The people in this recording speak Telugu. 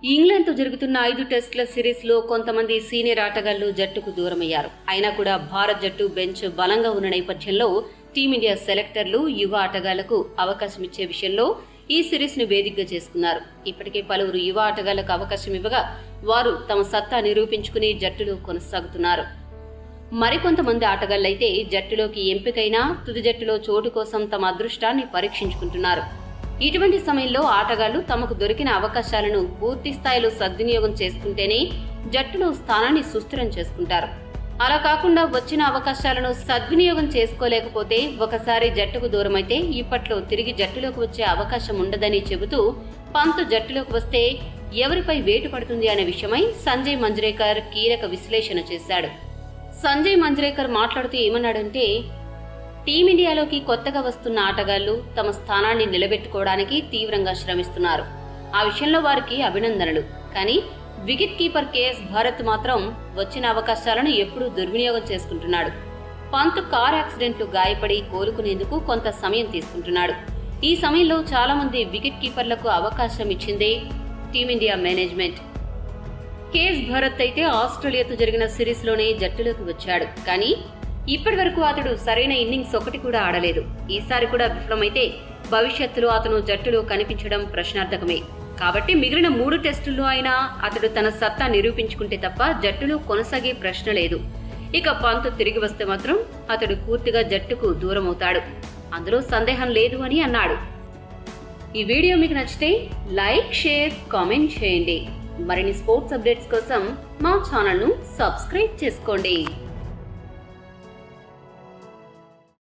ఇంగ్లాండ్తో జరుగుతున్న 5 టెస్టుల సిరీస్లో కొంతమంది సీనియర్ ఆటగాళ్లు జట్టుకు దూరమయ్యారు. అయినా కూడా భారత్ జట్టు బెంచ్ బలంగా ఉన్న నేపథ్యంలో టీమిండియా సెలెక్టర్లు యువ ఆటగాళ్లకు అవకాశం ఇచ్చే విషయంలో ఈ సిరీస్ ను వేదికగా చేసుకున్నారు. ఇప్పటికే పలువురు యువ ఆటగాళ్లకు అవకాశం ఇవ్వగా వారు తమ సత్తా నిరూపించుకుని జట్టులో కొనసాగుతున్నారు. మరికొంతమంది ఆటగాళ్లైతే జట్టులోకి ఎంపికైనా తుది జట్టులో చోటు కోసం తమ అదృష్టాన్ని పరీక్షించుకుంటున్నారు. ఇటువంటి సమయంలో ఆటగాళ్లు తమకు దొరికిన అవకాశాలను పూర్తి స్థాయిలో సద్వినియోగం చేసుకుంటేనే జట్టులో స్థానాన్ని సుస్థిరం చేసుకుంటారు. అలా కాకుండా వచ్చిన అవకాశాలను సద్వినియోగం చేసుకోలేకపోతే ఒకసారి జట్టుకు దూరమైతే ఇప్పట్లో తిరిగి జట్టులోకి వచ్చే అవకాశం ఉండదని చెబుతూ పంత్ జట్టులోకి వస్తే ఎవరిపై వేటు పడుతుంది అనే విషయమై సంజయ్ మంజ్రేకర్ కీలక విశ్లేషణ చేశాడు. సంజయ్ మంజ్రేకర్ మాట్లాడుతూ ఏమన్నాడంటే, టీమిండియాలోకి కొత్తగా వస్తున్న ఆటగాళ్లు తమ స్థానాన్ని నిలబెట్టుకోవడానికి తీవ్రంగా శ్రమిస్తున్నారు. ఆ విషయంలో వారికి అభినందనలు. కానీ వికెట్ కీపర్ కేఎస్ భారత్ మాత్రం వచ్చిన అవకాశాలను ఎప్పుడూ దుర్వినియోగం చేసుకుంటున్నాడు. పంత్ కార్ యాక్సిడెంట్లు గాయపడి కోలుకునేందుకు కొంత సమయం తీసుకుంటున్నాడు. ఈ సమయంలో చాలా మంది వికెట్ కీపర్లకు అవకాశం ఇచ్చిందే టీమిండియా మేనేజ్మెంట్. కేఎస్ భారత్ అయితే ఆస్ట్రేలియాతో జరిగిన సిరీస్ లోనే జట్టులోకి వచ్చాడు. కానీ ఇప్పటి వరకు అతడు సరైన ఇన్నింగ్స్ ఒకటి కూడా ఆడలేదు. ఈసారి కూడా విఫలమైతే భవిష్యత్తులో అతను జట్టులో కనిపించడం ప్రశ్నార్థకమే. కాబట్టి మిగిలిన 3 టెస్టుల్లో అయినా అతడు తన సత్తా నిరూపించుకుంటే తప్ప జట్టులో కొనసాగే ప్రశ్న లేదు. ఇక పంత్ తిరిగి వస్తే మాత్రం అతడు పూర్తిగా జట్టుకు దూరమవుతాడు, అందులో సందేహం లేదు అని అన్నాడు. ఈ వీడియో మీకు నచ్చితే లైక్, షేర్, కామెంట్ చేయండి. మరిన్ని స్పోర్ట్స్ అప్డేట్స్ కోసం మా ఛానల్ ను సబ్స్క్రైబ్ చేసుకోండి.